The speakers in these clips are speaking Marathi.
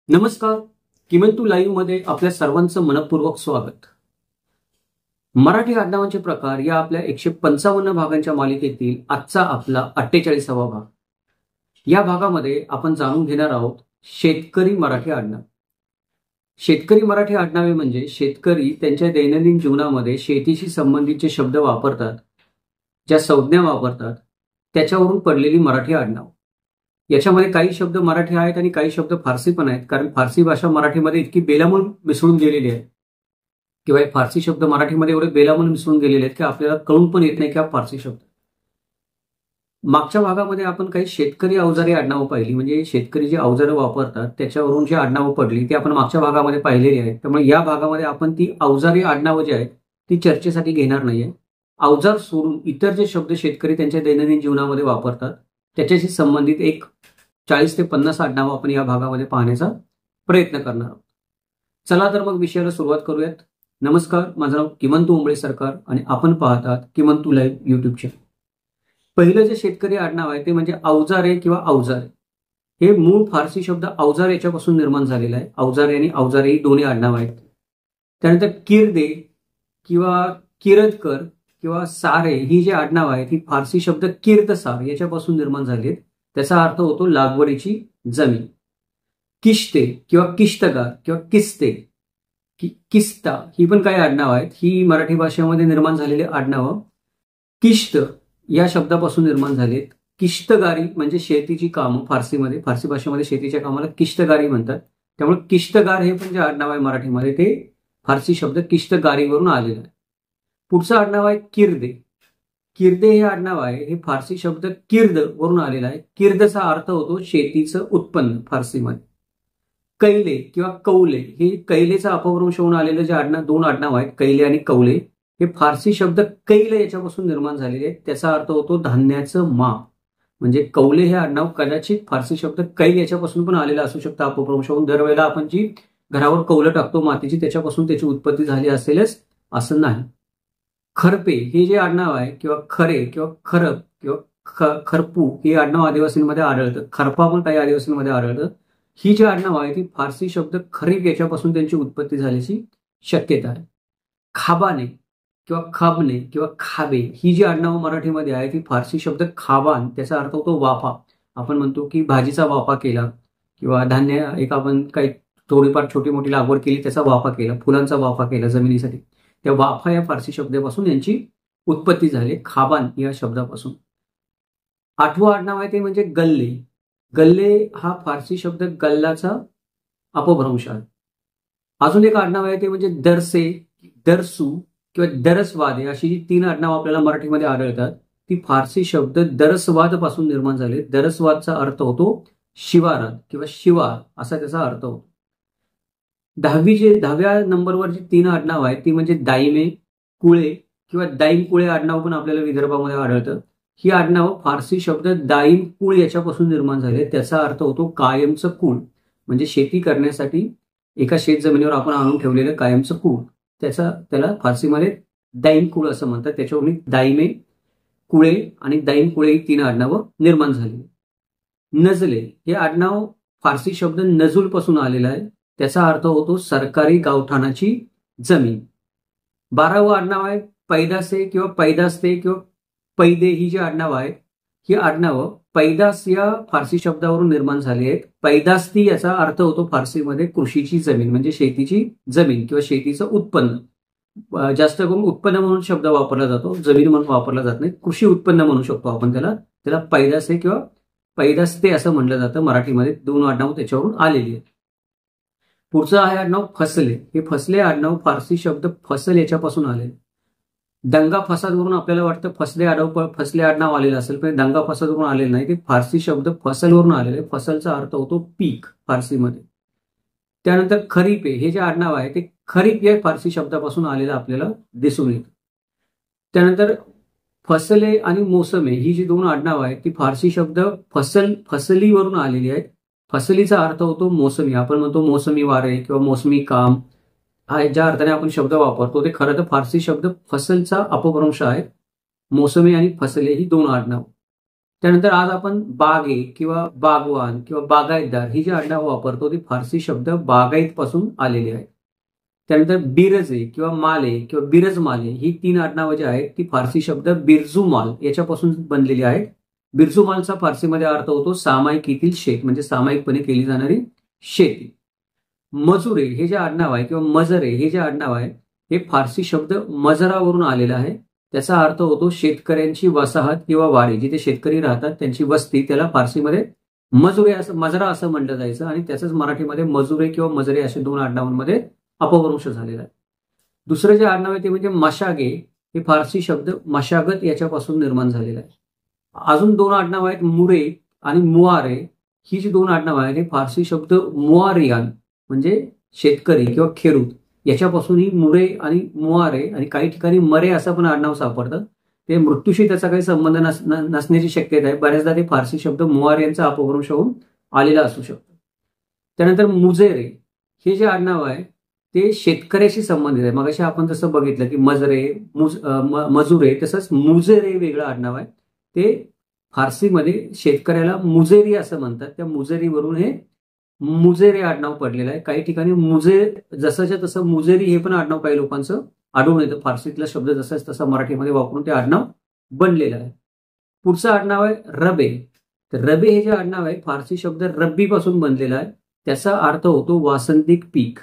नमस्कार. किमंतू लाईव्ह मध्ये आपल्या सर्वांचं मनपूर्वक स्वागत. मराठी आडनावांचे प्रकार या आपल्या 155 भागांच्या मालिकेतील आजचा आपला 48वा भाग. या भागामध्ये आपण जाणून घेणार आहोत शेतकरी मराठी आडनाव. शेतकरी मराठी आडनावे म्हणजे शेतकरी त्यांच्या दैनंदिन जीवनामध्ये शेतीशी संबंधितचे शब्द वापरतात, ज्या संज्ञा वापरतात त्याच्यावरून पडलेली मराठी आडनाव. याच्यामध्ये काही शब्द मराठी आहेत आणि काही शब्द फारसी पण आहेत, कारण फारसी भाषा मराठीमध्ये इतकी बेलामूल मिसळून गेलेली आहे किंवा फारसी शब्द मराठीमध्ये एवढे बेलामूल मिसळून गेलेले आहेत की आपल्याला कळून पण येत नाही की हा फारसी शब्द. मागच्या भागामध्ये आपण काही शेतकरी अवजारे आडनावं पाहिली, म्हणजे शेतकरी जे अवजारं वापरतात त्याच्यावरून जी आडनावं पडली ती आपण मागच्या भागामध्ये पाहिलेली आहेत. त्यामुळे या भागामध्ये आपण ती अवजारी आडनावं जी आहेत ती चर्चेसाठी घेणार नाहीये. अवजार सोडून इतर जे शब्द शेतकरी त्यांच्या दैनंदिन जीवनामध्ये वापरतात त्याच्याशी संबंधित एक 40 ते 50 आडनावं आपण या भागामध्ये पाहण्याचा प्रयत्न करणार आहोत. चला तर मग विषयाला सुरुवात करूयात. नमस्कार, माझं नाव किमंतू उंबळे सरकार आणि आपण पाहतात किमंतू लाईव्ह युट्यूब चॅनल. पहिलं जे शेतकरी आडनाव आहे ते म्हणजे अवजारे किंवा अवजारे. हे मूळ फारसी शब्द अवजार याच्यापासून निर्माण झालेलं आहे. अवजारे आणि अवजारे ही दोन्ही आडनाव आहेत. त्यानंतर किरदे किंवा किरदकर किंवा सारे ही जी आडनाव आहेत ही फारसी शब्द किर्दसार याच्यापासून निर्माण झाली आहेत. त्याचा अर्थ होतो लागवडीची जमीन. किश्ते किंवा किश्तगार किंवा किस्ते, किस्ता ही पण काही आडनाव आहेत. ही मराठी भाषेमध्ये निर्माण झालेली आडनावं किश्त या शब्दापासून निर्माण झालेत. किश्तगारी म्हणजे शेतीची कामं. फारसी भाषेमध्ये शेतीच्या कामाला किश्तगारी म्हणतात. त्यामुळे किश्तगार हे पण जे आडनाव आहे मराठीमध्ये ते फारसी शब्द किश्तगारीवरून आलेलं आहे. पुढचं आडनाव आहे किर्दे. किर्दे हे आडनाव आहे हे फारसी शब्द किर्द वरून आलेला आहे. किर्दचा अर्थ होतो शेतीचं उत्पन्न फारसीमध्ये. कैले किंवा कौले हे कैलेचा अपभ्रंश होऊन आलेलं जे दोन आडनाव आहेत कैले आणि कौले हे फारसी शब्द कैले याच्यापासून निर्माण झालेले आहेत. त्याचा अर्थ होतो धान्याचं माप. म्हणजे कौले हे आडनाव कदाचित फारसी शब्द कैल याच्यापासून पण आलेलं असू शकतं अपभ्रंश होऊन. दरवेळेला आपण जी घरावर कौलं टाकतो मातीची त्याच्यापासून त्याची उत्पत्ती झाली असेलच असं नाही. खरपे हे जे आडनाव आहे किंवा खरे किंवा खरप किंवा खरपू हे आडनाव आदिवासींमध्ये आढळतं. खरपा पण काही आदिवासींमध्ये आढळतं. ही जी आडनाव आहे ती फारसी शब्द खरीप याच्यापासून त्यांची उत्पत्ती झाल्याची शक्यता आहे. खाबाने किंवा खाबने किंवा खाबे ही जी आडनावं मराठीमध्ये आहे ती फारसी शब्द खाबान त्याचा अर्थ होतो वाफा. आपण म्हणतो की भाजीचा वाफा केला किंवा धान्य एक आपण काही थोडीफार छोटी मोठी लागवड केली त्याचा वाफा केला, फुलांचा वाफा केला जमिनीसाठी. त्या वाफा या फारसी शब्दापासून यांची उत्पत्ती झाली खाबान या शब्दापासून. 8वं आडनाव आहे ते म्हणजे गल्ले. गल्ले हा फारसी शब्द गल्लाचा अपभ्रंश आहे. अजून एक आडनाव आहे ते म्हणजे दरसे, दरसू किंवा दरसवादे अशी जी 3 आडनाव आपल्याला मराठीमध्ये आढळतात ती फारसी शब्द दरसवाद पासून निर्माण झाले. दरसवादचा अर्थ होतो शिवारात किंवा शिवार असा त्याचा अर्थ होतो. 10व्या नंबरवर जी 3 आडनाव आहेत ती म्हणजे दाईमे, कुळे किंवा दाईम कुळे आडनाव पण आपल्याला विदर्भामध्ये आढळतं. ही आडनाव फारसी शब्द दाईम कुळ याच्यापासून निर्माण झाले. त्याचा अर्थ होतो कायमचं कुळ. म्हणजे शेती करण्यासाठी एका शेत जमिनीवर आपण आणून ठेवलेलं कायमचं कुळ त्याला फारसीमध्ये दाईम कुळ असं म्हणतात. त्याच्यावरून दाईमे, कुळे आणि दाईम कुळे ही 3 आडनावं निर्माण झाली. नजले हे आडनाव फारसी शब्द नजुल पासून आलेलं आहे. त्याचा अर्थ होतो सरकारी गावठाणाची जमीन. 12वं आडनाव आहे पैदासे किंवा पैदास्ते किंवा पैदे ही जी आडनावं आहेत ही आडनावं पैदास या फारसी शब्दावरून निर्माण झाली आहेत. पैदास्ती याचा अर्थ होतो फारसीमध्ये कृषीची जमीन म्हणजे शेतीची जमीन किंवा शेतीचं उत्पन्न. जास्त करून उत्पन्न म्हणून शब्द वापरला जातो, जमीन म्हणून वापरला जात नाही. कृषी उत्पन्न म्हणू शकतो आपण त्याला पैदासे किंवा पैदास्ते असं म्हणलं जातं मराठीमध्ये. 2 आडनावं त्याच्यावरून आलेली आहेत. पुढचं आहे आडनाव फसले. हे फसले आडनाव फारसी शब्द फसल याच्यापासून आले. दंगा फसादवरून आपल्याला वाटतं फसले आडनाव आलेलं असेल, पण दंगा फसादवरून आलेलं नाही. ते फारसी शब्द फसलवरून आलेले. फसलचा अर्थ होतो पीक फारसीमध्ये. त्यानंतर खरीपे हे जे आडनाव आहे ते खरीप या फारसी शब्दापासून आलेलं आपल्याला दिसून येतं. त्यानंतर फसले आणि मोसमे ही जी 2 आडनाव आहेत ती फारसी शब्द फसलीवरून आलेली आहेत. फसलीचा अर्थ होतो मोसमी. आपण म्हणतो मोसमी वारे किंवा मोसमी काम. हा ज्या अर्थाने आपण शब्द वापरतो ते खरं तर फारसी शब्द फसलचा अपभ्रंश आहे. मोसमी आणि फसले ही 2 आडनाव. त्यानंतर आज आपण बागे किंवा बागवान किंवा बागायतदार ही जी आडनावं वापरतो ती फारसी शब्द बागायत पासून आलेली आहे. त्यानंतर बिरजे किंवा माले किंवा बिरजमाले ही 3 आडनावं जी आहेत ती फारसी शब्द बिरजुमाल याच्यापासून बनलेली आहेत. बिरजुमालचा फारसीमध्ये अर्थ होतो सामायिकीतील शेत, म्हणजे सामायिकपणे केली जाणारी शेती. मजुरे हे जे आडनाव आहे किंवा मजरे हे जे आडनाव आहे हे फारसी शब्द मजरावरून आलेलं आहे. त्याचा अर्थ होतो शेतकऱ्यांची वसाहत किंवा वाडी, जिथे शेतकरी राहतात त्यांची वस्ती, त्याला फारसीमध्ये मजुरे असं मजरा असं म्हटलं जायचं आणि त्याचंच मराठीमध्ये मजुरे किंवा मजरे असे 2 आडनावांमध्ये अपभ्रंश झालेला आहे. दुसरं जे आडनाव आहे ते म्हणजे मशागे, हे फारसी शब्द मशागत याच्यापासून निर्माण झालेला आहे. अजून 2 आडनाव आहेत मुरे आणि मुआरे. ही जी 2 आडनाव आहेत हे फारसी शब्द मुआरियान म्हणजे शेतकरी किंवा खेडूत याच्यापासूनही मुरे आणि मुआरे आणि काही ठिकाणी मरे असं पण आडनाव सापडतं. ते मृत्यूशी त्याचा काही संबंध नसण्याची शक्यता आहे. बऱ्याचदा ते फारसी शब्द मुआरियांचा अपभ्रंश होऊन आलेला असू शकतो. त्यानंतर मुजेरे हे जे आडनाव आहे ते शेतकऱ्याशी संबंधित आहे. मगाशी आपण जसं बघितलं की मजरे मजुरे, तसंच मुजेरे वेगळं आडनाव आहे. ते फारसीमध्ये शेतकऱ्याला मुजेरी असं म्हणतात. त्या मुजेरीवरून हे मुजेरे आडनाव पडलेलं आहे. काही ठिकाणी जसंच्या तसं मुजेरी हे पण आडनाव काही लोकांचं आढळून येतं. फारसीतला शब्द जसाच तसा मराठीमध्ये वापरून ते आडनाव बनलेलं आहे. पुढचं आडनाव आहे रबे. तर रबे हे जे आडनाव आहे फारसी शब्द रब्बी पासून बनलेला आहे. त्याचा अर्थ होतो वासंतिक पीक.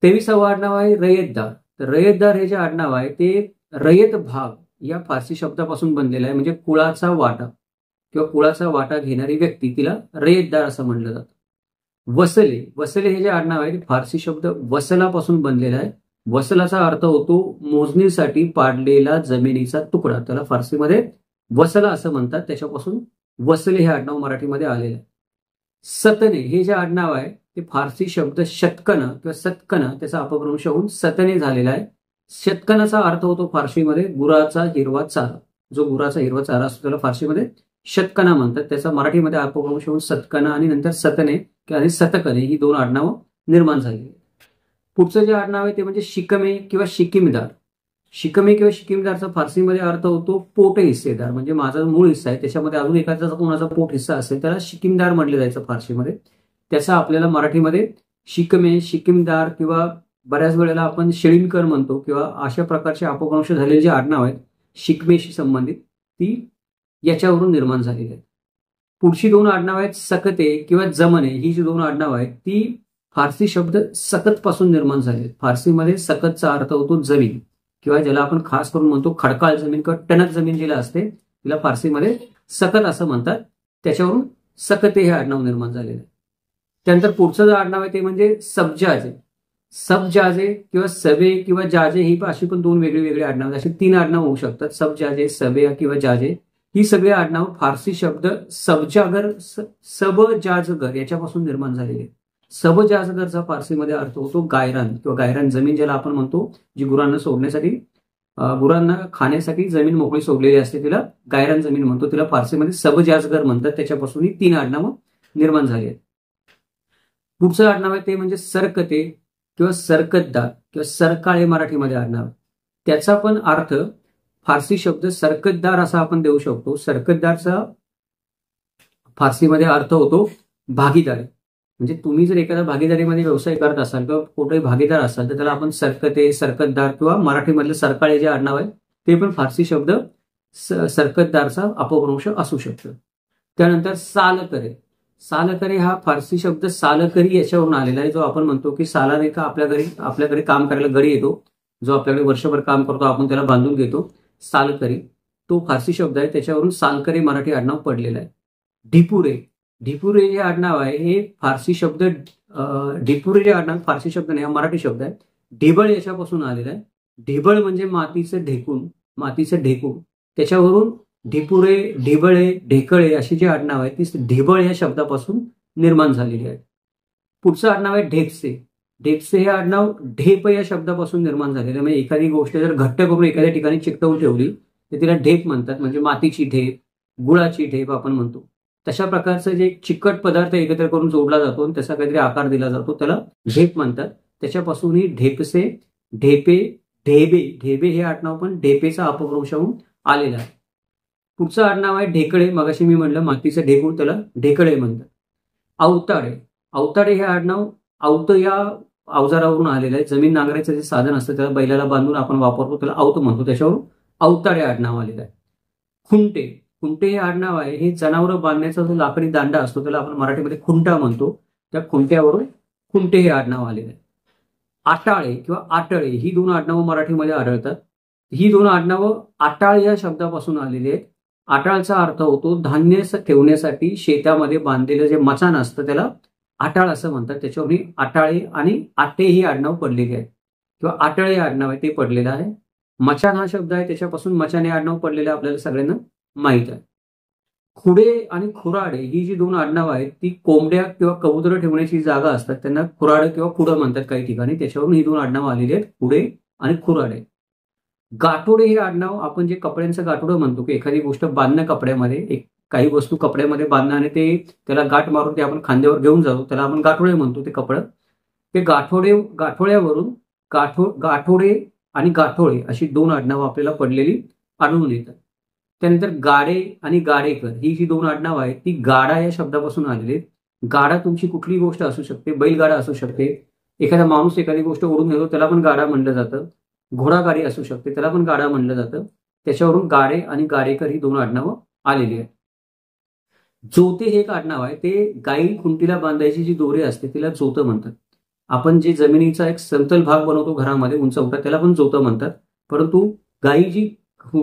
23वं आडनाव आहे रयतदार. तर रयतदार हे जे आडनाव आहे ते रयत भाग या फारसी शब्दापासून बनलेला आहे, म्हणजे कुळाचा वाटा किंवा कुळाचा वाटा घेणारी व्यक्ती तिला रयतदार असं म्हटलं जातं. वसले, वसले हे जे आडनाव आहे ते फारसी शब्द वसलापासून बनलेला आहे. वसलाचा अर्थ होतो मोजणीसाठी पाडलेला जमिनीचा तुकडा, त्याला फारसीमध्ये वसला असं म्हणतात. त्याच्यापासून वसले हे आडनाव मराठीमध्ये आलेलं आहे. सतने हे जे आडनाव आहे ते फारसी शब्द शतकन किंवा सतकन त्याचा अपभ्रंश होऊन सतने झालेला आहे. शतकनाचा अर्थ होतो फारसीमध्ये गुराचा हिरवा चारा. जो गुराचा हिरवा चारा असतो त्याला फारसीमध्ये शतकना म्हणतात. त्याचा मराठीमध्ये अपभ्रंश होऊन सतकना आणि नंतर सतने आणि सतकने ही 2 आडनावं निर्माण झाली. पुढचं जे आडनाव आहे ते म्हणजे शिकमे किंवा शिकिमदार. शिकमे किंवा शिकिमदारचा फारसीमध्ये अर्थ होतो पोट हिस्सेदार, म्हणजे माझा मूळ हिस्सा आहे त्याच्यामध्ये अजून एखादा कोणाचा पोट हिस्सा असेल त्याला शिकिमदार म्हटलं जायचं फारसीमध्ये. त्याचा आपल्याला मराठीमध्ये शिकमे, शिकिमदार किंवा बऱ्याच वेळेला आपण शेळीणकर म्हणतो किंवा अशा प्रकारचे अपभ्रंश झालेले जे आडनाव आहेत शिकमेशी संबंधित ती याच्यावरून निर्माण झालेली आहेत. पुढची 2 आडनाव आहेत सकते किंवा जमने. ही जी 2 आडनाव आहेत ती फारसी शब्द सकत पासून निर्माण झाले. फारसीमध्ये सकतचा अर्थ होतो जमीन किंवा ज्याला आपण खास करून म्हणतो खडकाळ जमीन किंवा टणक जमीन जिला असते तिला फारसीमध्ये सकत असं म्हणतात. त्याच्यावरून सकते हे आडनाव निर्माण झालेलं आहे. त्यानंतर पुढचं जे आडनाव आहे ते म्हणजे सबजाजे. सबजाजे किंवा सबे किंवा जाजे ही अशी पण 2 वेगळी आडनाव, अशी 3 आडनाव होऊ शकतात. सबजाजे, सबे किंवा जाजे ही सगळी आडनाव फारसी शब्द सबजागर सबजाजगर याच्यापासून निर्माण झालेली. सबजाजगरचा फारसीमध्ये अर्थ होतो गायरान किंवा गायरान जमीन ज्याला आपण म्हणतो, जी गुरांना सोडण्यासाठी गुरांना खाण्यासाठी जमीन मोकळी सोडलेली असते तिला गायरान जमीन म्हणतो. तिला फारसीमध्ये सबजाजगर म्हणतात. त्याच्यापासून ही 3 आडनावं निर्माण झाली आहेत. पुढचं आडनाव आहे ते म्हणजे सरकते किंवा सरकतदार किंवा सरकाळे मराठीमध्ये आडनाव. त्याचा पण अर्थ फारसी शब्द सरकतदार असा आपण देऊ शकतो. सरकतदारचा फारसीमध्ये अर्थ होतो भागीदारी, म्हणजे तुम्ही जर एखाद्या भागीदारीमध्ये व्यवसाय करत असाल किंवा कुठेही भागीदार असाल तर त्याला आपण सरकते, सरकतदार किंवा मराठीमधले सरकाळे जे आडनाव आहे ते पण फारसी शब्द सरकतदारचा अपभ्रंश असू शकतं. त्यानंतर सालकरे. सालकरी हा फारसी शब्द सालकरी याच्यावरून आलेला आहे. जो आपण म्हणतो की सालाने का आपल्याकडे काम करायला गडी येतो, जो आपल्याकडे वर्षभर काम करतो आपण त्याला बांधून घेतो, सालकरी तो फारसी शब्द आहे. त्याच्यावरून सालकरी मराठी आडनाव पडलेलं आहे. ढिपुरे. ढिपुरे जे आडनाव आहे हे फारसी शब्द ढिपुरे जे आडनाव फारसी शब्द नाही, हा मराठी शब्द आहे. ढिबळ याच्यापासून आलेला आहे. ढिबळ म्हणजे मातीचं ढेकून. त्याच्यावरून ढिपुरे, ढिबळे, ढेकळे अशी जी आडनाव आहे ती ढिबळ या शब्दापासून निर्माण झालेली आहे. पुढचं आडनाव आहे ढेपसे. ढेपसे हे आडनाव ढेप या शब्दापासून निर्माण झालेलं आहे. म्हणजे एखादी गोष्ट जर घट्ट करून एखाद्या ठिकाणी चिकटवून ठेवली तर तिला ढेप म्हणतात. म्हणजे मातीची ढेप, गुळाची ढेप आपण म्हणतो. तशा प्रकारचं जे चिकट पदार्थ एकत्र करून जोडला जातो आणि त्याचा काहीतरी आकार दिला जातो त्याला ढेप म्हणतात. त्याच्यापासूनही ढेपसे, ढेपे, ढेबे हे आडनाव पण ढेपेचा अपभ्रंश होऊन आलेला आहे. पुढचं आडनाव आहे ढेकळे. मगाशी मी म्हणलं मातीचं ढेकूळ, त्याला ढेकळे म्हणतात. अवताडे. अवताडे हे आडनाव आवत या अवजारावरून आलेलं आहे. जमीन नांगरायचं जे साधन असतं त्याला बैलाला बांधून आपण वापरतो, त्याला आवत म्हणतो, त्याच्यावरून अवताडे आडनाव आलेलं आहे. खुंटे. खुंटे हे आडनाव आहे, हे जनावरं बांधण्याचा जो लाकडी दांडा असतो त्याला आपण मराठीमध्ये खुंटा म्हणतो, त्या खुंट्यावरून खुंटे हे आडनाव आलेलं आहे. आटाळे किंवा आटळे ही दोन आडनावं मराठीमध्ये आढळतात. ही दोन आडनावं आटाळ या शब्दापासून आलेली आहेत. आटाळचा अर्थ होतो धान्य ठेवण्यासाठी शेतामध्ये बांधलेलं जे मचाण असतं त्याला आटाळ असं म्हणतात. त्याच्यावरून आटाळे आणि आटे ही आडनाव पडलेली आहे किंवा आटळे आडनाव आहे ते पडलेलं आहे. मचाण हा शब्द आहे, त्याच्यापासून मचाणे आडनाव पडलेलं आहे, आपल्याला सगळ्यांना माहीत आहे. खुडे आणि खुराडे ही जी दोन आडनावं आहेत ती कोंबड्या किंवा कबुतरं ठेवण्याची जागा असतात, त्यांना खुराड किंवा खुडं म्हणतात काही ठिकाणी, त्याच्यावरून ही दोन आडनावं आलेली आहेत, खुडे आणि खुराडे. गाठोडे हे आडनाव आपण जे कपड्यांचं गाठोडं म्हणतो की एखादी गोष्ट बांधणं कपड्यामध्ये, काही वस्तू कपड्यामध्ये बांधणं आणि ते त्याला गाठ मारून ते आपण खांद्यावर घेऊन जातो त्याला आपण गाठोडे म्हणतो. ते कपडं ते गाठोड्यावरून गाठोडे आणि गाठोळे अशी दोन आडनावं आपल्याला पडलेली आढळून येतात. त्यानंतर गाडे आणि गाडेकर ही जी दोन आडनावं आहेत ती गाडा या शब्दापासून आलेली आहेत. गाडा तुमची कुठली गोष्ट असू शकते, बैलगाडा असू शकते, एखादा माणूस एखादी गोष्ट ओढून घेतो त्याला पण गाडा म्हणलं जातं, घोडागाडी असू शकते त्याला पण गाडा म्हणलं जातं, त्याच्यावरून गाडे आणि गाडेकर ही दोन आडनावं आलेली आहेत. जोते हे एक आडनाव आहे, ते गाई खुंटीला बांधायची जी दोरी असते तिला जोतं म्हणतात. आपण जे जमिनीचा एक समतल भाग बनवतो घरामध्ये उंचवटा त्याला पण जोतं म्हणतात, परंतु गाई जी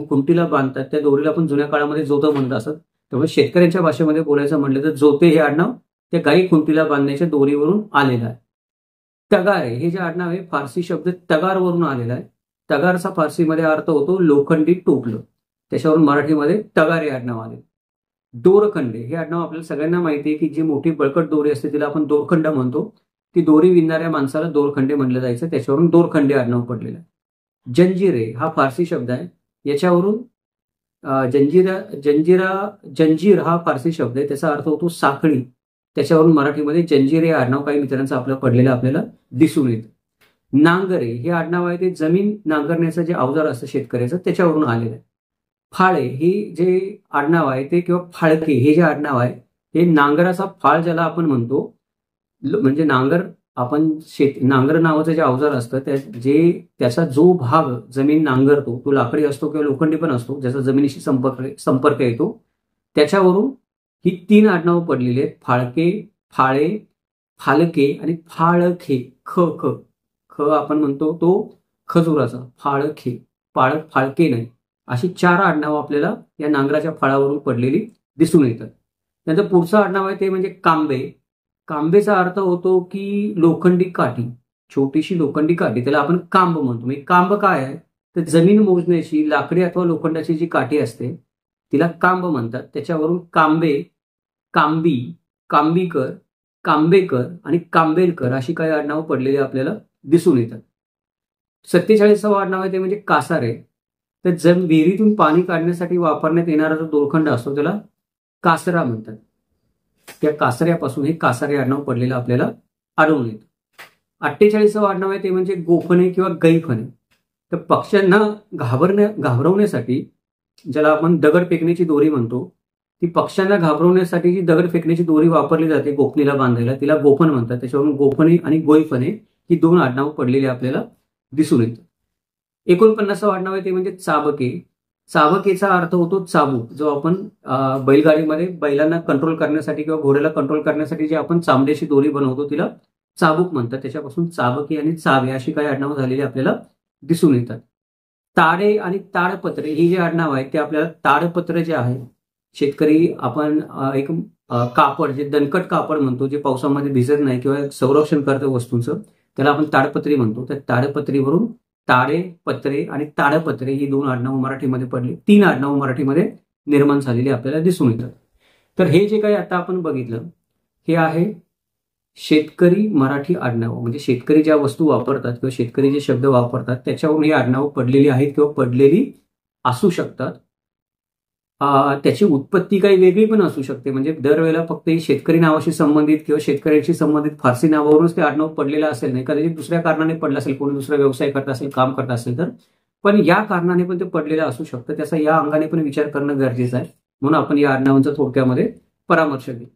खुंटीला बांधतात त्या दोरीला पण जुन्या काळामध्ये जोतं म्हणत असत. त्यामुळे शेतकऱ्यांच्या भाषेमध्ये बोलायचं म्हटलं तर जोते हे आडनाव त्या गाई खुंटीला बांधण्याच्या दोरीवरून आलेलं आहे. तगारे हे जे आडनाव आहे फारसी शब्द तगारवरून आलेला आहे. तगारचा फारसीमध्ये अर्थ होतो लोखंडी टोपलं, त्याच्यावरून मराठीमध्ये तगारे आडनाव आले. दोरखंडे हे आडनाव आपल्याला सगळ्यांना माहिती आहे की जी मोठी बळकट दोरी असते तिला आपण दोरखंड म्हणतो, ती दोरी विणणाऱ्या माणसाला दोरखंडे म्हणलं जायचं, त्याच्यावरून दोरखंडे आडनाव पडलेलं आहे. जंजिरे हा फारसी शब्द आहे, याच्यावरून जंजीर हा फारसी शब्द आहे, त्याचा अर्थ होतो साखळी, त्याच्यावरून मराठीमध्ये जंजिरे आडनाव काही मित्रांचं आपल्याला पडलेलं आपल्याला दिसून येतं. नांगरे हे आडनाव आहे ते जमीन नांगरण्याचं जे अवजार असतं शेतकऱ्याचं त्याच्यावरून आलेलं आहे. फाळे हे जे आडनाव आहे ते किंवा फाळके हे जे आडनाव आहे हे नांगराचा फाळ ज्याला आपण म्हणतो, म्हणजे नांगर आपण नांगर नावाचं जे अवजार असतं त्याचा जो भाग जमीन नांगरतो तो लाकडी असतो किंवा लोखंडी पण असतो, ज्याचा जमिनीशी संपर्क येतो, त्याच्यावरून ही तीन आडनावं पडलेली आहेत. फाळके, फाळे, फालके आणि फाळखे. ख ख ख आपण म्हणतो तो खजुराचा, फाळखे, फाळके नाही, अशी चार आडनावं आपल्याला या नांगराच्या फाळावरून पडलेली दिसून येतात. त्यानंतर पुढचं आडनाव आहे ते म्हणजे कांबे. कांबेचा अर्थ होतो की लोखंडी काठी, छोटीशी लोखंडी काठी, त्याला आपण कांब म्हणतो. म्हणजे कांब काय आहे तर जमीन मोजण्याची लाकडी अथवा लोखंडाची जी काठी असते तिला कांब म्हणतात, त्याच्यावरून कांबे, कांबी, कांबीकर, कांबेकर आणि कांबेलकर अशी काही आडनावं पडलेली आपल्याला दिसून येतात. 47वा आडनाव आहे ते म्हणजे कासारे. तर विहिरीतून पाणी काढण्यासाठी वापरण्यात येणारा जो दोरखंड असतो त्याला कासरा म्हणतात. त्या कासऱ्यापासून हे कासारे आडनाव पडलेलं आपल्याला आढळून येतं. 48वा आडनाव आहे ते म्हणजे गोफणे किंवा गैफणे. तर पक्ष्यांना घाबरवण्यासाठी ज्याला आपण दगड फेकण्याची दोरी म्हणतो, ती पक्ष्यांना घाबरवण्यासाठी जी दगड फेकण्याची दोरी वापरली जाते गोफणीला बांधायला तिला गोफण म्हणतात, त्याच्यावरून गोफणे आणि गोईफणे ही दोन आडनावं पडलेली आपल्याला दिसून येतं. 49वा आडनाव आहे ते म्हणजे चाबके. चाबकेचा अर्थ होतो चाबूक, जो आपण बैलगाडीमध्ये बैलांना कंट्रोल करण्यासाठी किंवा घोड्याला कंट्रोल करण्यासाठी जे आपण चांबड्याची दोरी बनवतो तिला चाबूक म्हणतात, त्याच्यापासून चाबके आणि चाबे अशी काही आडनावं झालेली आपल्याला दिसून येतात. ताडे आणि ताडपत्रे ही जी आडनाव आहेत ते आपल्याला ताडपत्र जे आहे शेतकरी आपण एक कापड जे दणकट कापड म्हणतो जे पावसामध्ये भिजत नाही किंवा संरक्षण करतं वस्तूंचं त्याला आपण ताडपत्री म्हणतो. त्या ताडपत्रीवरून ताडे, पत्रे आणि ताडपत्रे ही दोन आडनावं मराठीमध्ये पडली, तीन आडनावं मराठीमध्ये निर्माण झालेली आपल्याला दिसून येतात. तर हे जे काही आता आपण बघितलं हे आहे शेतकरी मराठी आडनावं, म्हणजे शेतकरी ज्या वस्तू वापरतात किंवा शेतकरी जे शब्द वापरतात त्याच्यावरून ही आडनावं पडलेली आहेत किंवा पडलेली असू शकतात. त्याची उत्पत्ती काही वेगळी पण असू शकते, म्हणजे दरवेळेला फक्त शेतकरी नावाशी संबंधित किंवा शेतकऱ्याशी संबंधित फारसी नावावरूनच ते आडनाव पडलेलं असेल नाही, कदाचित दुसऱ्या कारणाने पडलं असेल, कोणी दुसरा व्यवसाय करत असेल, काम करत असेल तर पण या कारणाने पण ते पडलेलं असू शकतं, त्याचा या अंगाने पण विचार करणं गरजेचं आहे. म्हणून आपण या आडनावांचा थोडक्यामध्ये परामर्श घेऊ.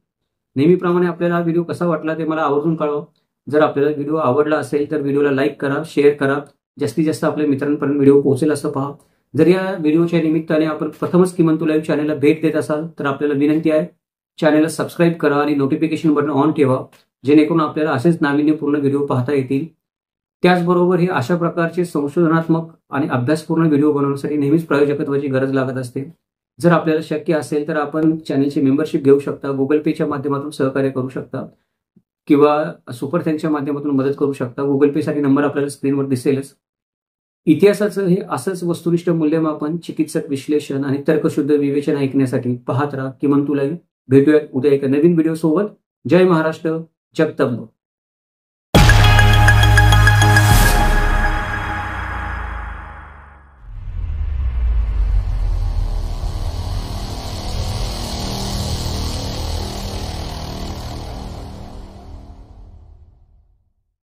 नेहमीप्रमाणे आपल्याला हा व्हिडिओ कसा वाटला ते मला आवर्जून कळवा. जर आपल्याला व्हिडिओ आवडला असेल तर व्हिडिओला लाईक करा, शेअर करा, जास्तीत जास्त आपल्या मित्रांपर्यंत व्हिडिओ पोहोचेल असं पहा. जर या व्हिडिओच्या निमित्ताने आपण प्रथमच किमंतू लाईव्ह चॅनलला भेट देत असाल तर आपल्याला विनंती आहे, चॅनलला सबस्क्राईब करा आणि नोटिफिकेशन बटन ऑन ठेवा, जेणेकरून आपल्याला असेच नाविन्यपूर्ण व्हिडिओ पाहता येतील. त्याचबरोबर हे अशा प्रकारचे संशोधनात्मक आणि अभ्यासपूर्ण व्हिडिओ बनवण्यासाठी नेहमीच प्रायोजकत्वाची गरज लागत असते. जर आपल्याला शक्य असेल तर आपण चॅनलची मेंबरशिप घेऊ शकता, गुगल पेच्या माध्यमातून सहकार्य करू शकता किंवा सुपर थँक्सच्या माध्यमातून मदत करू शकता. गुगल पे साठी नंबर आपल्याला स्क्रीनवर दिसेलच. इतिहासाचं हे असंच वस्तुनिष्ठ मूल्यमापन, चिकित्सक विश्लेषण आणि तर्कशुद्ध विवेचन ऐकण्यासाठी पाहत राहा किमंतू लाईव्ह. भेटूयात उद्या एका नवीन व्हिडिओ सोबत. जय महाराष्ट्र, जगतंब.